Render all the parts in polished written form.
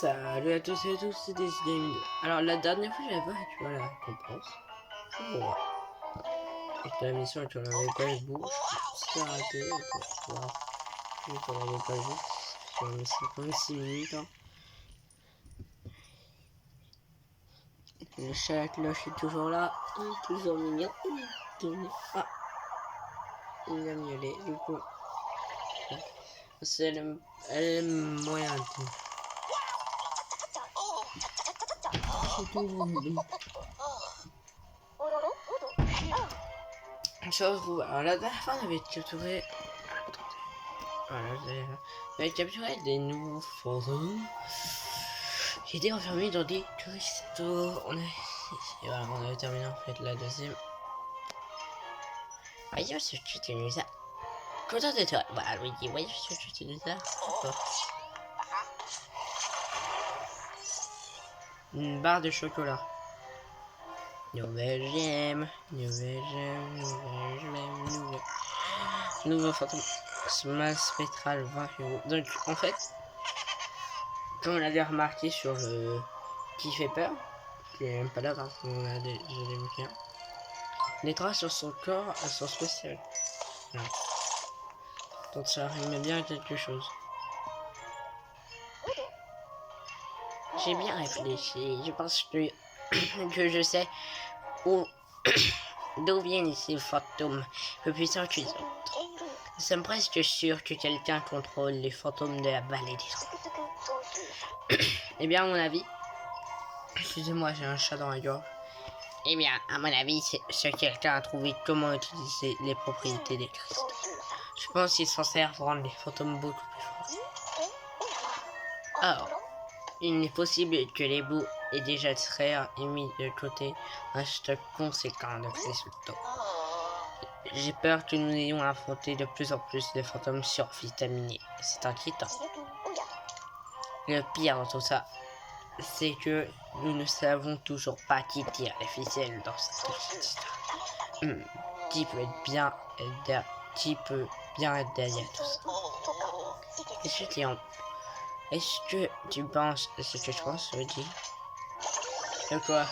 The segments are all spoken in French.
Salut à tous et à tous, c'est Game 2. Alors la dernière fois j'avais pas récupéré la récompense. Bon, et que la mission est sur la page bouche. C'est raté, on va voir. Je vais sur la page bouche. Sur une mission 26 minutes. Hein. Le chat à cloche est toujours là. Il est toujours mignon. Ah, il a miaulé du coup. C'est le moyen de tout. On se retrouve. Alors la dernière fois on avait capturé. Voilà, j'avais capturé des nouveaux fantômes. J'ai été enfermé dans des cristaux. Et voilà, on avait terminé en fait la deuxième. Voyons ce que tu nous as. Content de toi. Bah oui, voyons ce que tu nous as. Une barre de chocolat. Nouvelle gemme, nouvelle gemme, nouvelle gemme, nouvelle. Nouveau fantôme. Smile spectral 20 euros. Donc en fait, comme on l'avait remarqué sur le qui fait peur, qui est même pas là, hein, on a des bouquins. Les traces sur son corps sont spéciales. Voilà. Donc ça rime bien à quelque chose. J'ai bien réfléchi. Je pense que, que je sais où d'où viennent ces fantômes plus puissants que les autres. Nous sommes presque sûrs que quelqu'un contrôle les fantômes de la vallée des trous. Eh bien, à mon avis, excusez-moi, j'ai un chat dans la gorge. Eh bien, à mon avis, ce quelqu'un a trouvé comment utiliser les propriétés des cristaux. Je pense qu'ils s'en servent pour rendre les fantômes beaucoup plus forts. Or, il n'est possible que les bouts aient déjà été mis de côté un stock conséquent de cristaux. J'ai peur que nous ayons à affronter de plus en plus de fantômes survitaminés. C'est inquiétant. Le pire dans tout ça, c'est que nous ne savons toujours pas qui tire les ficelles dans cette histoire. Qui peut être bien être derrière tout ça. Est-ce que tu penses ce que je pense, je dis? De quoi?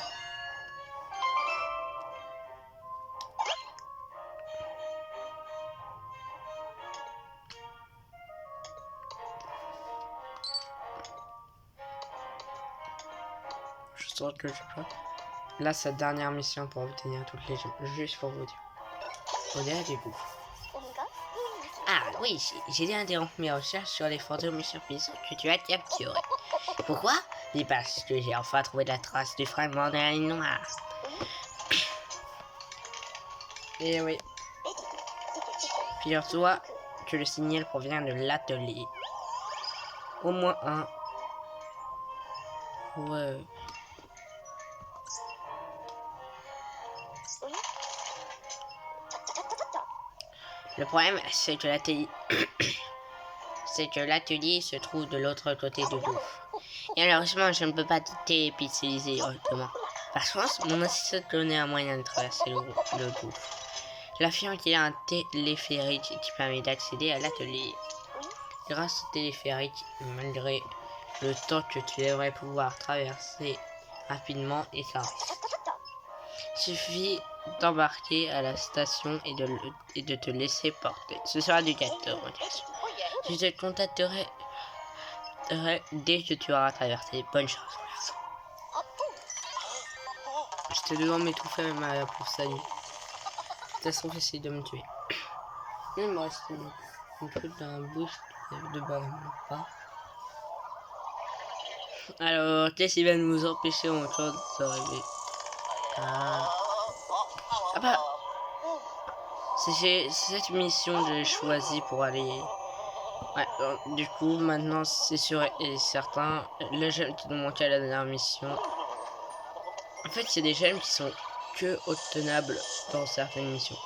Je sens que je peux. Là, cette dernière mission pour obtenir toutes les gemmes. Juste pour vous dire. Au-delà du coup. Ah oui, j'ai dû interrompre mes recherches sur les fantômes surpuissants que tu as capturés. Pourquoi? C'est parce que j'ai enfin trouvé la trace du fragment de la ligne noire. Et oui. Figure-toi que le signal provient de l'atelier. Au moins un. Ouais. Le problème, c'est que l'atelier se trouve de l'autre côté du gouffre. Et malheureusement, je ne peux pas t'épiciser directement. Par chance, mon assistant connaît un moyen de traverser le gouffre. J'affirme qu'il y a un téléphérique qui permet d'accéder à l'atelier. Grâce au téléphérique, malgré le temps que tu devrais pouvoir traverser rapidement et sans risque. Suffit d'embarquer à la station et de te laisser porter. Ce sera du gâteau, mon garçon. Je te contacterai dès que tu auras traversé. Bonne chance, mon garçon. J'étais devant m'étouffer même pour saluer. De toute façon, j'essaie de me tuer. Il me reste un truc dans la bouche de pas. Alors, qu'est-ce qui va nous empêcher encore d'arriver? Ah bah, c'est cette mission que j'ai choisie pour aller. Ouais, du coup, maintenant c'est sûr et certain. Le gemme qui nous manquait à la dernière mission. En fait, il y a des gemmes qui sont que obtenables dans certaines missions.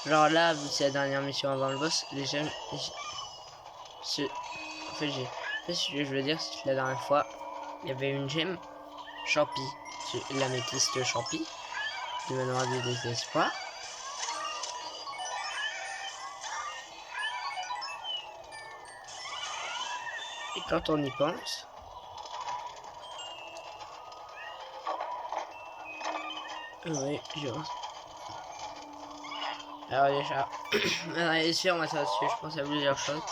Genre là, vu que c'est la dernière mission avant le boss, les gemmes. En fait, ce que je veux dire, c'est que la dernière fois, il y avait une gemme champi, l'améthyste champi, du manoir du désespoir. Et quand on y pense, Oui, je vois. Alors déjà, allez, sûr, moi ça dessus, je pense à plusieurs choses.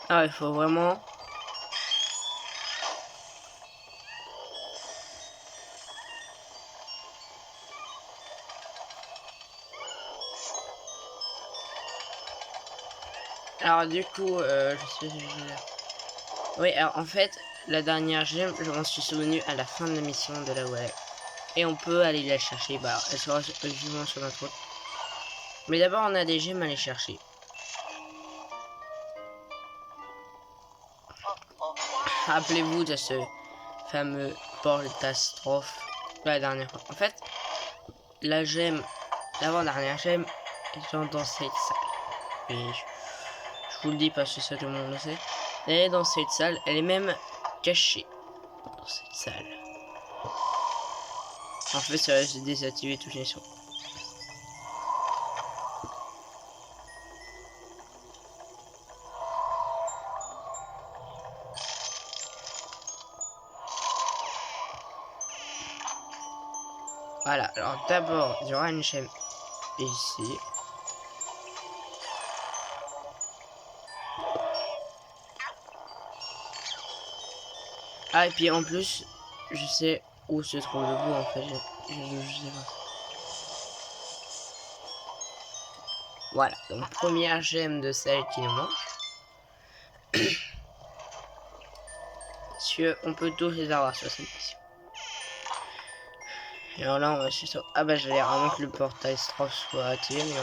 Ah, il faut vraiment... Alors du coup, je sais... Oui, alors en fait, la dernière gemme, je m'en suis souvenu à la fin de la mission de la web. Et on peut aller la chercher, bah elle sera justement sur notre route. Mais d'abord, on a des gemmes à aller chercher. Rappelez-vous de ce fameux port de catastrophe de la dernière fois. En fait, la gemme, l'avant-dernière gemme, est dans cette salle. Et je vous le dis parce que ça tout le monde le sait. Elle est dans cette salle, elle est même cachée dans cette salle. En fait, ça va se désactiver toutes les sons. Voilà, alors d'abord, il y aura une gemme ici. Ah, et puis en plus, je sais où se trouve le bout en fait. Je sais pas. Voilà, donc première gemme de celle qui nous manque. Parce on peut tous les avoir sur cette mission. Et alors là, on va juste... Ah bah j'allais vraiment que le portail Strof soit activé, mais...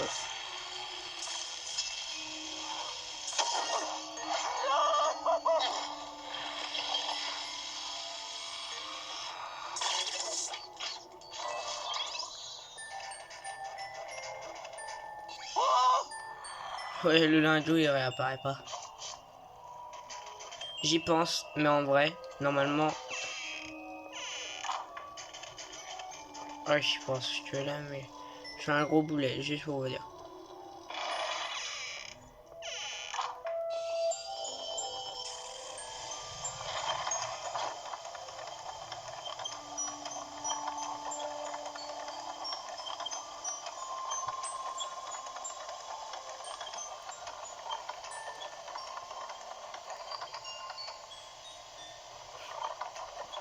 Ouais, le lindou il réapparaît pas. J'y pense, mais en vrai, normalement... Ouais, j'y pense, je suis là, mais... Je fais un gros boulet, juste pour vous dire.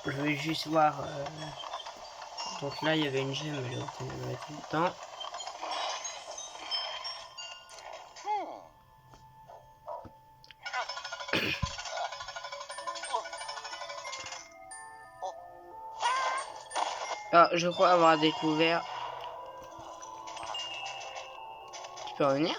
Je vais juste voir... Donc là, il y avait une gemme, elle est au tout le temps. Ah, je crois avoir découvert... Tu peux revenir?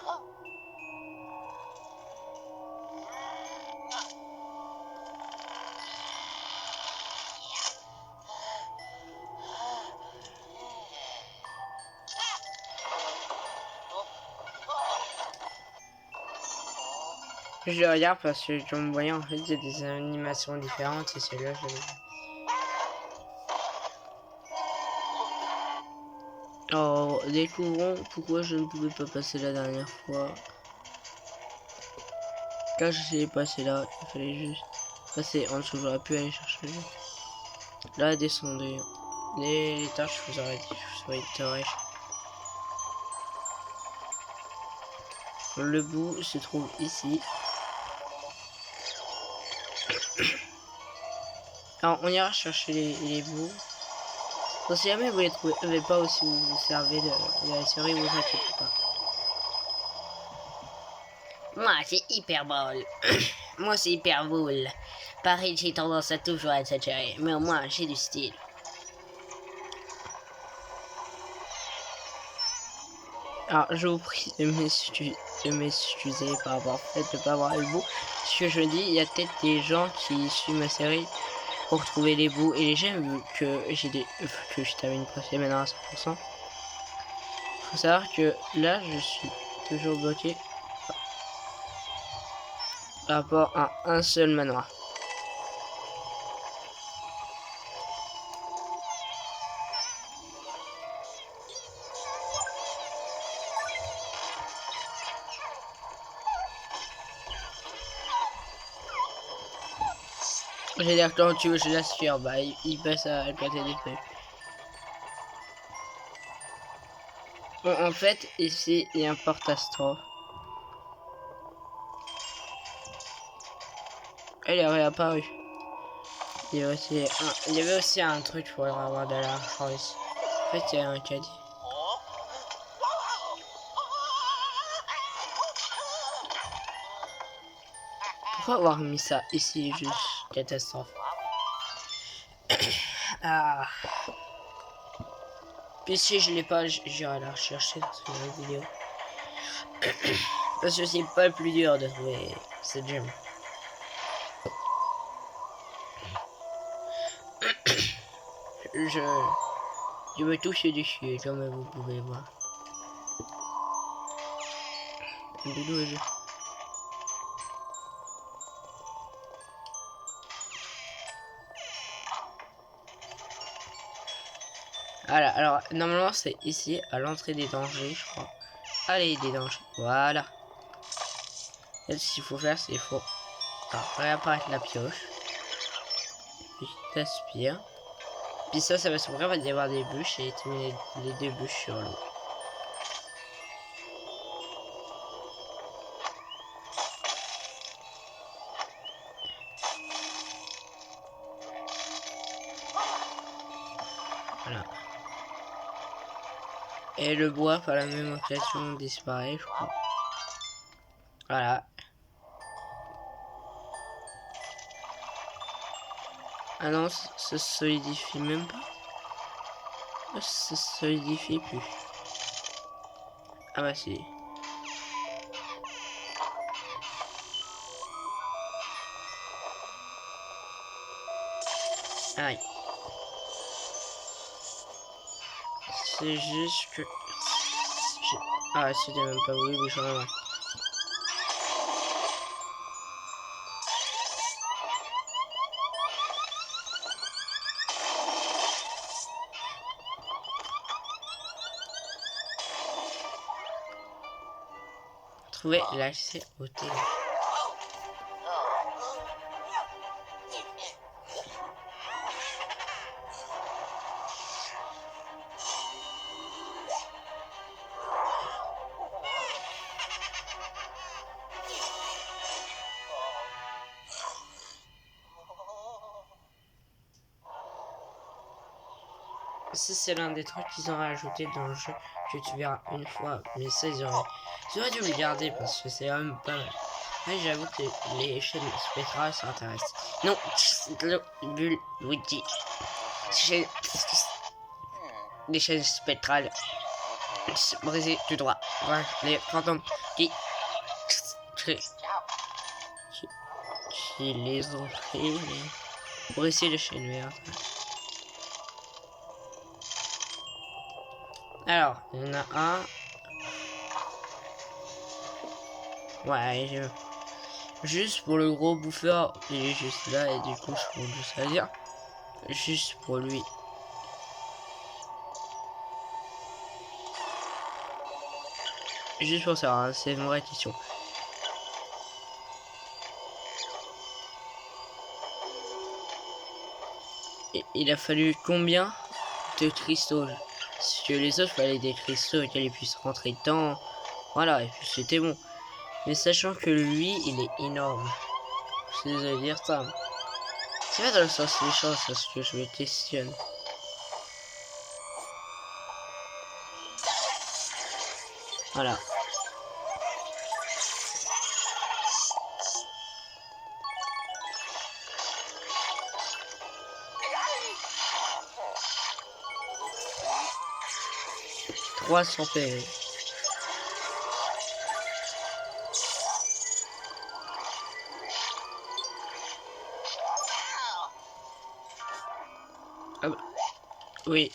Je le regarde parce que je me voyais en fait il y a des animations différentes et celle-là je l'ai. Alors découvrons pourquoi je ne pouvais pas passer la dernière fois. Quand j'essayais de passer là, il fallait juste passer en dessous, j'aurais pu aller chercher. Là descendez. Les tâches je vous aurais dit, je vous aurais. Le bout se trouve ici. Alors on ira chercher les bouts. Donc, si jamais vous les trouvez pas ou si vous vous servez de la série, vous inquiétez pas. Moi c'est hyper drôle. Moi c'est hyper drôle. Pareil j'ai tendance à toujours exagérer, mais au moins j'ai du style. Alors je vous prie de m'excuser par rapport au fait de ne pas avoir les bouts. Ce que je dis, il y a peut-être des gens qui suivent ma série pour trouver les bouts et les gemmes, vu que je termine presque maintenant à 100%. Faut savoir que là je suis toujours bloqué par rapport à un seul manoir. J'ai dire quand tu veux, je l'assure, bah il passe à côté des feuilles. Bon, en fait, ici, il y a un porte-astro. Elle est réapparue. Il y avait aussi un truc pour avoir de l'argent ici. En fait, il y a un caddie. Pourquoi avoir mis ça ici, juste catastrophe. Ah. Puis si je l'ai pas, j'irai la rechercher dans une autre vidéo. Parce que c'est pas le plus dur de trouver cette gemme. Je me touche dessus, comme vous pouvez voir. Doudou, Voilà, alors normalement c'est ici à l'entrée des dangers, je crois. Allez, des dangers, voilà. Et ce qu'il faut faire, c'est qu'il faut réapparaître la pioche. Puis t'aspires. Puis ça va s'ouvrir, va y avoir des bûches et éliminer les deux bûches sur l'eau. Voilà. Et le bois, par la même occasion, disparaît, je crois. Voilà. Ah non, ça se solidifie même pas. Ça se solidifie plus. Ah bah si. Aïe. C'est juste que... Ah, c'était même pas voulu, mais j'en ai. Trouver l'accès au télé. Ça c'est l'un des trucs qu'ils ont rajouté dans le jeu que tu verras une fois, mais ça ils auraient dû le garder parce que c'est quand même pas mal. Ouais, j'avoue que les chaînes spectrales ça intéresse. Non, bulle, Luigi. Les chaînes spectrales. Brisées du droit. Ouais, les fantômes qui les ont fait pour essayer les chaînes vertes. Alors, il y en a un. Ouais, juste pour le gros bouffeur, il est juste là et du coup je peux juste à dire. Juste pour lui. Juste pour ça, hein, c'est une vraie question. Et il a fallu combien de cristaux? Parce que les autres, fallait des cristaux et qu'elle puisse rentrer dedans. Voilà, et puis c'était bon. Mais sachant que lui, il est énorme. Je suis désolé de dire ça. C'est pas dans le sens des choses, parce que je me questionne. Voilà. Trois sont PV. Ah bah, oui.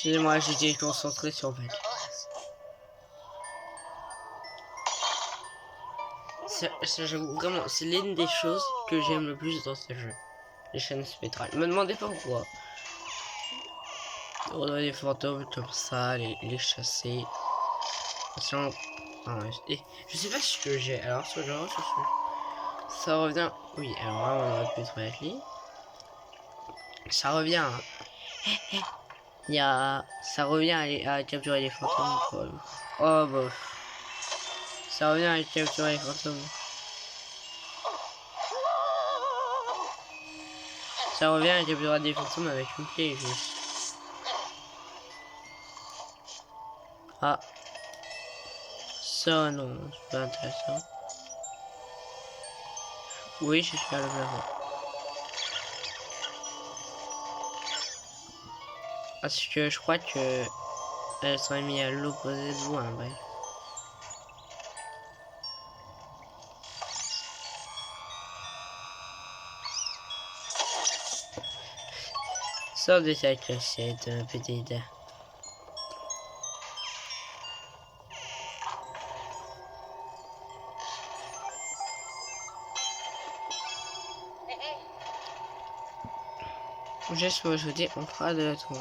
Excusez-moi, j'étais concentré sur Val. J'avoue, vraiment, c'est l'une des choses que j'aime le plus dans ce jeu. Les chaînes spectrales. Me demandez pas pourquoi. On a des fantômes comme ça, les chasser. Sinon, je sais pas ce que j'ai. Alors, ce genre, ça revient. Oui, alors là, on aurait pu trouver avec lui. Ça revient. Hein. Ça revient à capturer les fantômes. Oh, bah. Ça revient à capturer les fantômes. Ça revient à capturer des fantômes avec une clé, juste. Ah. Ça, non, c'est pas intéressant. Oui, je suis à le plafond. Parce que je crois que elles sont mis à l'opposé de loin, bref. Sors de ta cachette, petite. Juste pour ajouter, on fera de la tour.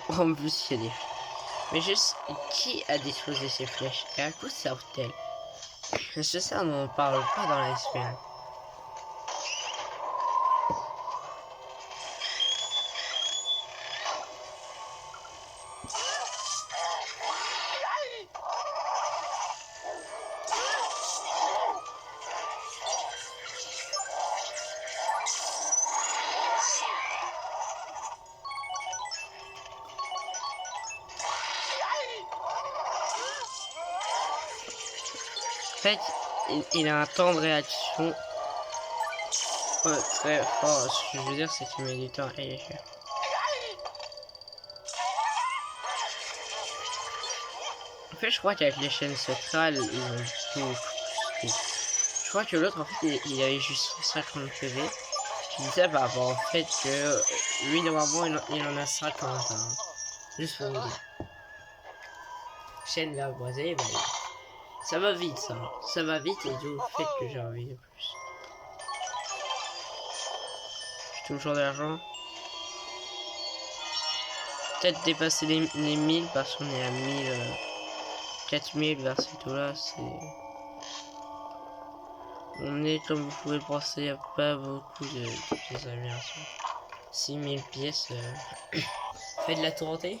En plus, il y a des... Mais juste, qui a disposé ces flèches? Et à quoi servent-elles? Est-ce que ça, on n'en parle pas dans la SPN? En fait, il a un temps de réaction très fort. Ce que je veux dire, c'est qu'il met du temps à réagir. En fait, je crois qu'avec les chaînes spectrales, ils ont tout. Je crois que l'autre, en fait, il avait juste 150 PV. Je dis ça par rapport au fait que lui, normalement, il en a 50. Hein. Juste pour vous dire. Chaîne la boisée, bah, ça va vite, ça. Ça va vite et du fait que j'ai envie de plus. J'ai toujours de l'argent. Peut-être dépasser les 1000 parce qu'on est à 1000. 4000 vers ce tout-là, c'est... On est, comme vous pouvez le penser, il n'y a pas beaucoup de pièces d'amélioration. 6000 pièces... Fait de la tourmentée.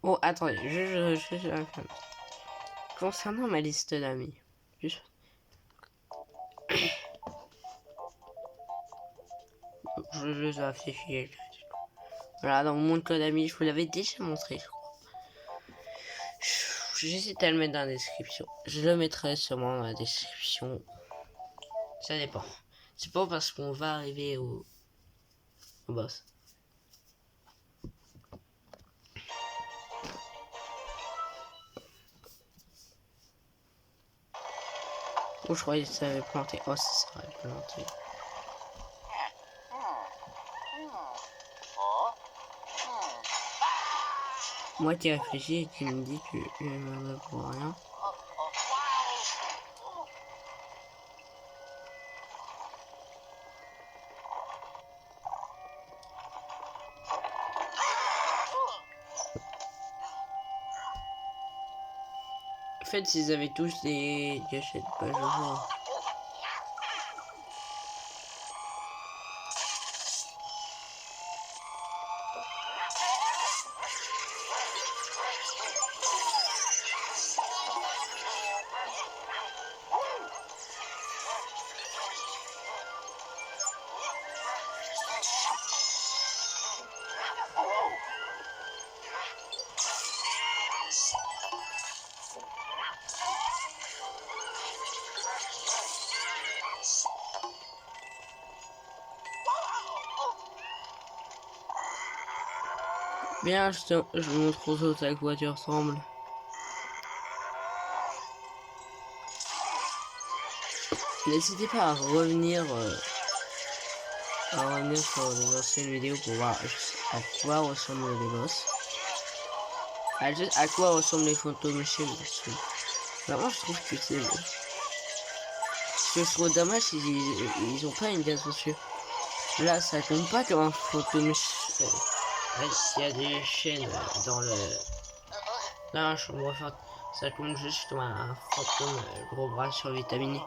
Oh, attendez, je concernant ma liste d'amis, juste... je vais afficher. Voilà, dans mon code d'amis, je vous l'avais déjà montré, je crois. J'hésite à le mettre dans la description. Je le mettrai sûrement dans la description. Ça dépend. C'est pas parce qu'on va arriver au boss. Oh, je croyais que ça avait planté. Oh, ça serait planté. Moi qui réfléchis et qui me dit que je ne me pour rien. En fait, s'ils avaient tous des gâchettes, pas je vois. Bien, je vous montre aux autres à quoi tu ressembles. N'hésitez pas à revenir sur les anciennes vidéos pour voir à quoi ressemblent les boss. À quoi ressemblent les fantômes machines. Vraiment, je trouve que c'est... Ce que je trouve dommage, ils ont pas une date dessus. Là, ça compte pas comme un fantôme. Il y a des chaînes dans le... Là, je me refaire. Ça compte juste comme un fantôme gros bras survitaminé.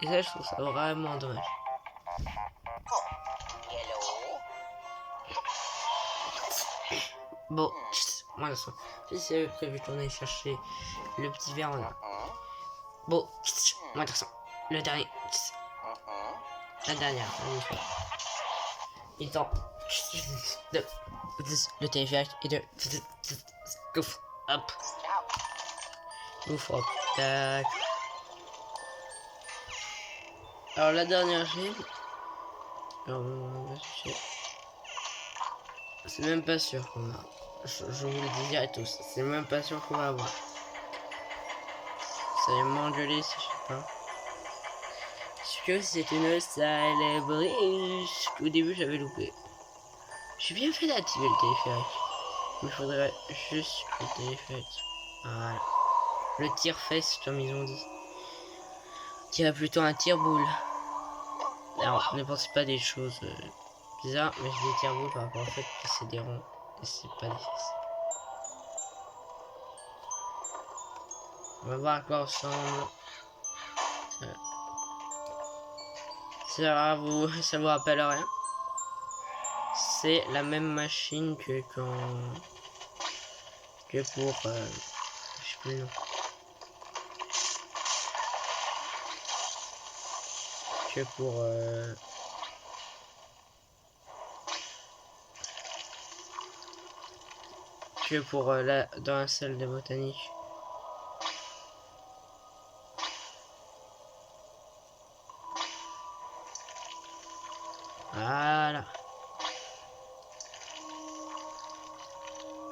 Et ça, je trouve ça vraiment dommage. Bon, moi, si c'est prévu qu'on aille chercher le petit verre en a. Bon, moi, le dernier. La dernière fois. Il temps. Le téléphérique et de. Ouf, hop. Ouf, hop. Tac. Alors, la dernière chaîne. C'est même pas sûr qu'on a. Je vous le dis à tous. C'est même pas sûr qu'on va avoir. Ça va m'engueuler si je sais pas. Parce que c'est une sale brise. Au début, j'avais loupé. J'ai bien fait d'activer le téléphérique. Il faudrait juste le téléphérique. Voilà. Le tire-fesse, comme ils ont dit. Tirer plutôt un tire-boule. Alors, ne pensez pas des choses bizarres, mais je dis tire-boule par rapport au fait que c'est des ronds et c'est pas des fesses. On va voir à quoi ressemble. Ça vous rappelle rien. C'est la même machine que quand... que pour... je sais plus le nom. Que pour... que pour dans la salle de botanique. Voilà.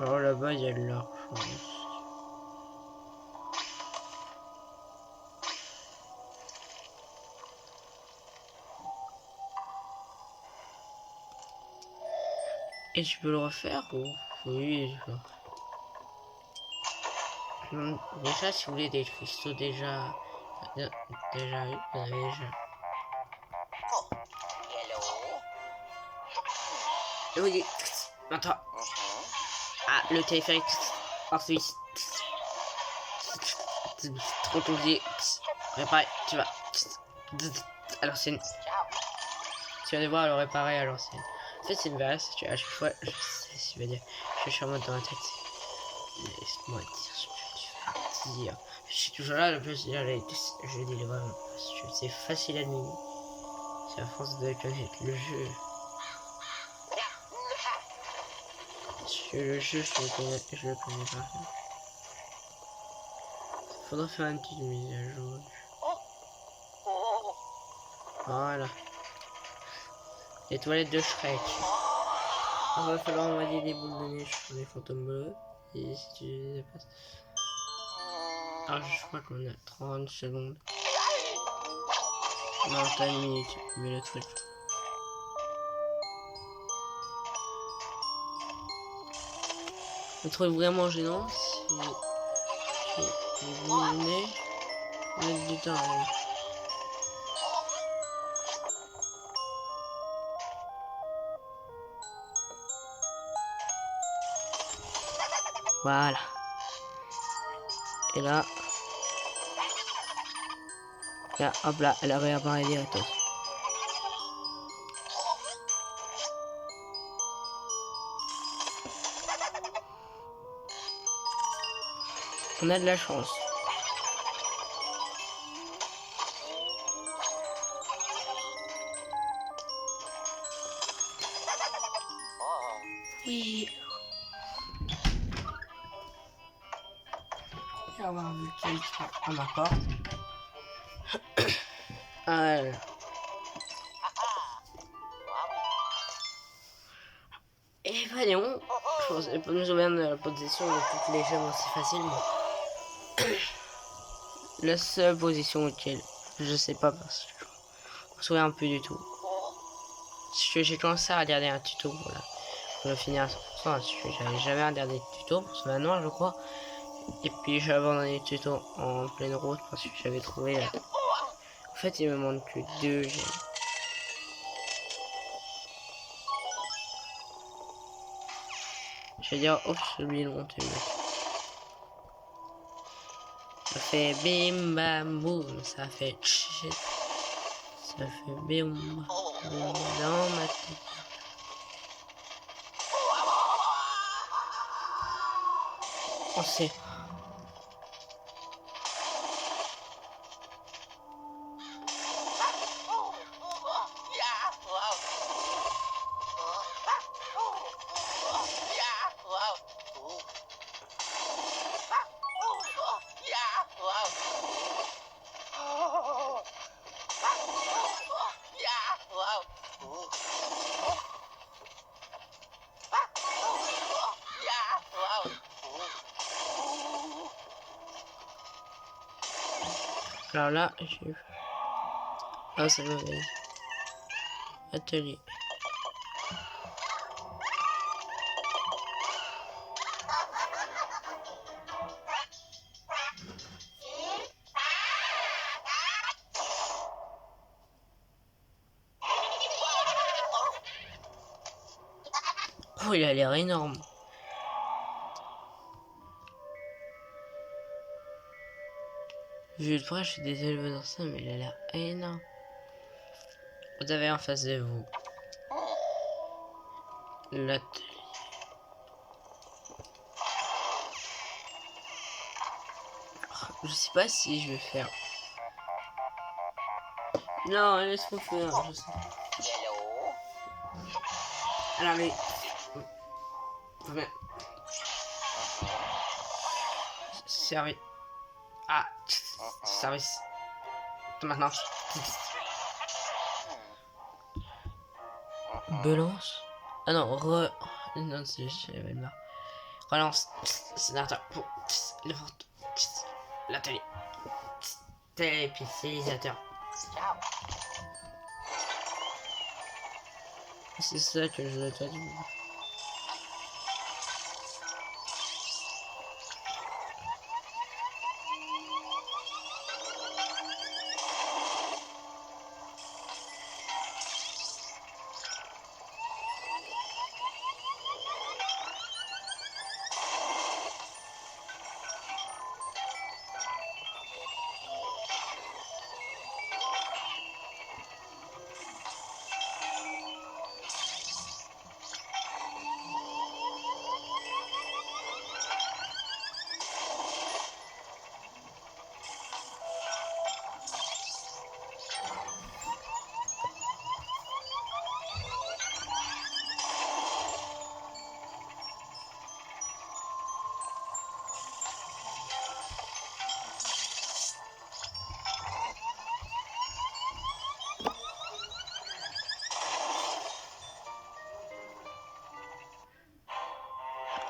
Alors là-bas, il y a de l'argent. Et tu peux le refaire ou... Oui, je peux. Déjà, si vous voulez des cristaux déjà eu, vous en avez déjà. Oui, attends. Ah, le téléphérique. Ensuite. Trop compliqué. Réparer, tu vas. À l'ancienne. Tu vas devoir le réparer à l'ancienne. En fait, c'est une vérité, tu à chaque fois, je sais ce que je veux dire. Je suis en mode dans la tête. Laisse-moi dire ce que tu veux dire. Je suis toujours là, le plus, je dis le vraiment. C'est facile à adminer. C'est à force de connaître le jeu. Parce que le jeu, je le connais pas. Faudra faire une petite mise à jour. Voilà. Les toilettes de Shrek. Il va falloir envoyer des boules de neige sur les fantômes bleus. Et si tu les passes. Alors je crois qu'on a 30 secondes. Non, t'as une minute, mais le truc. Le truc vraiment gênant, c'est vous venez mettre du temps. Là. Voilà. Et là, hop là, elle a réapparaît direct. On a de la chance. Oui. Et avoir vu quelqu'un à ma porte. Léon, je pensais pas nous souvenir de la position de toutes les gemmes aussi facilement. La seule position auquel je sais pas parce que je me souviens plus du tout. Parce que j'ai commencé à regarder un tuto, voilà. Pour le finir à 100%, parce que j'avais jamais regardé de tuto pour ce manoir, je crois. Et puis j'ai abandonné le tuto en pleine route parce que j'avais trouvé la... En fait, il me manque que 2 gemmes. Je vais dire, oups, j'ai oublié de monter le mec. Ça fait bim bam boum, ça fait shit. Ça fait bim boum dans ma tête. Oh, c'est... Alors là, j'ai... Ah, c'est mauvais. Atelier. Oh, il a l'air énorme. Vu de près, je suis désolé dans ça, mais il a l'air énorme. Vous avez en face de vous l'atelier. Je sais pas si je vais faire. Non, laisse-moi faire, je sais. Alors, mais... Service. Ah, service. Maintenant. Belance. Ah non, non, c'est là. Relance. Sénateur. L'atelier. Télépicilisateur. C'est ça que je veux te dire.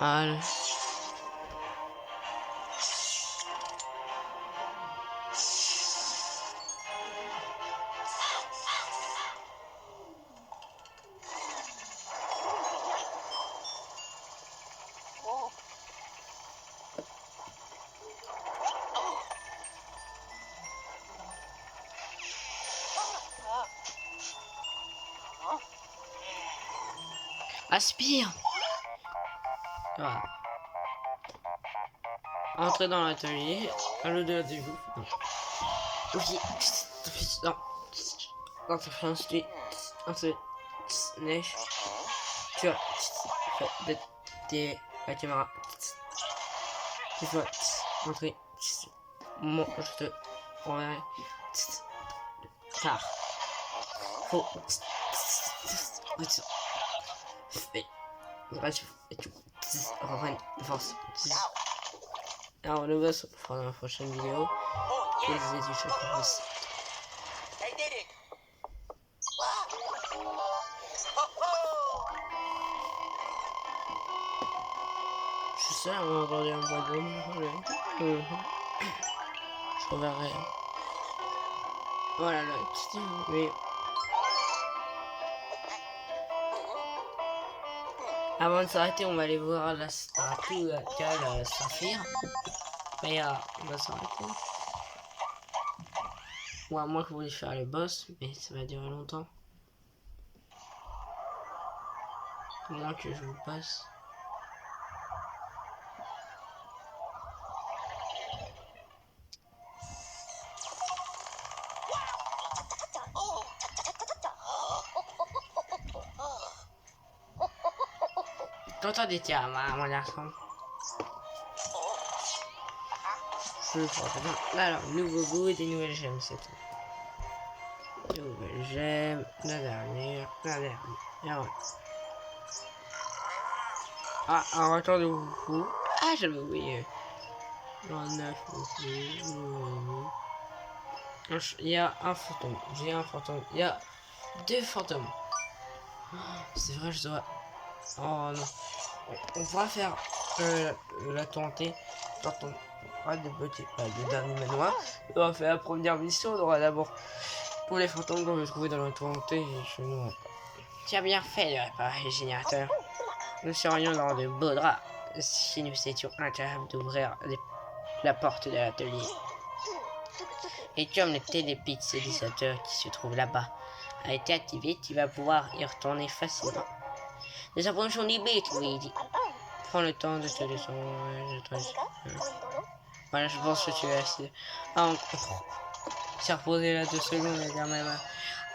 Allez. Aspire. Voilà. Entrez dans l'atelier. À l'odeur du vous. Oui. Non. Non, ça fait ensuite. Neige. Tu as fait des caméras. Tu dois entrer. Moi, je te enverrai. Car. Faut. Et tu reprends force. Alors le boss, on fera dans la prochaine vidéo. Je les ai dit chaque fois. ça, on a entendu un bruit de je reverrai. Voilà le petit oui. Avant de s'arrêter, on va aller voir la statue de Saphir. Mais on va s'arrêter. Ouais, moi je voulais faire le boss, mais ça va durer longtemps. Moi que je vous passe. T'entends des tiens, mon garçon. Alors, nouveau goût et des nouvelles gemmes, c'est tout. Nouvelles gemmes, la dernière. Ouais. Ah, un retour de Woufou. Ah, j'avais oublié. Dans 9 Woufou. Il y a un fantôme. J'ai un fantôme. Il y a 2 fantômes. C'est vrai, je dois. Oh non. On pourra faire la tenter quand on aura des petits des derniers manoirs. On va faire la première mission. On aura d'abord tous les fantômes qu'on veut trouver dans la tourmentée et chez nous. Tu as bien fait de réparer le générateur. Nous serions dans de beaux draps si nous étions incapables d'ouvrir la porte de l'atelier. Et comme le télépixelisateur qui se trouve là-bas a été activé, tu vas pouvoir y retourner facilement. Nous approchons limite, Luigi. Prends le temps de te descendre. Voilà, je pense que tu es assez. Ah, on s'est reposé là 2 secondes et quand même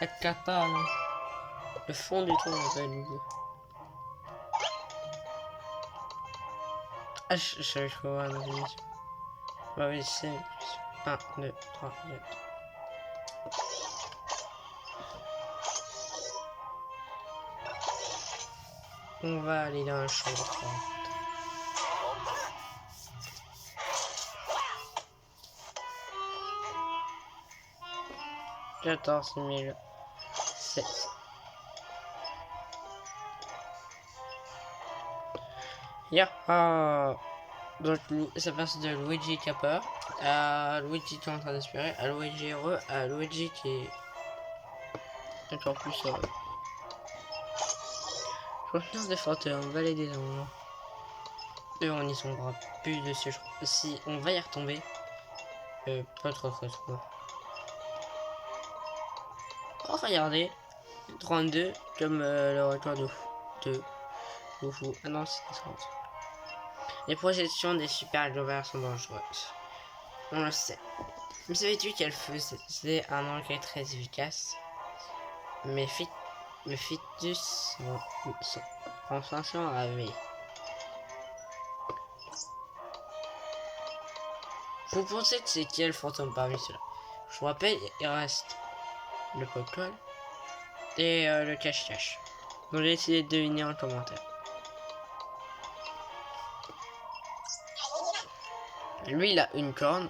à cata. Le fond du trou, on va nouveau. Ah, je savais quoi voir dans l'émission. On va essayer. 1, 2, 3, 4. On va aller dans la chambre 3. 14 007. Donc ça passe de Luigi qui a peur à Luigi qui est en train d'espérer, à Luigi heureux, à Luigi qui est encore plus heureux. Contenance des fantômes, vallée des ombres. Et on y tombera plus dessus. Si on va y retomber, pas trop. Oh regardez, 32 comme le record de Woufou. Ah non, c'est 30. Les projections des super globales sont dangereuses. On le sait. Mais savais-tu qu'elle faisait un engrais très efficace? Mes fœtus sont en tension à veille. Vous pensez que c'est quel fantôme parmi ceux-là? Je vous rappelle, il reste le popcorn et le cache-cache. Donc j'ai essayé de deviner en commentaire. Lui, il a une corne.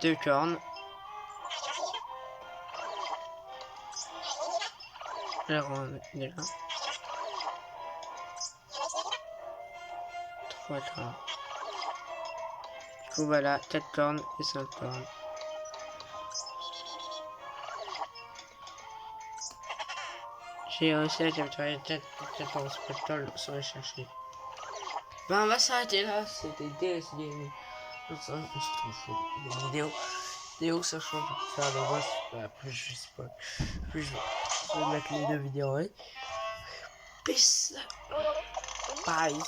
2 cornes. Alors, on est là. 3 cornes. Du coup, voilà, 4 cornes et 5 cornes. J'ai réussi à capturer 14 pétoles sans les chercher. Ben, on va s'arrêter là. C'était DS Gaming. On se retrouve pour des vidéos sachant que pour faire des boss, après je sais pas, plus je vais mettre les 2 vidéos. Peace. Bye.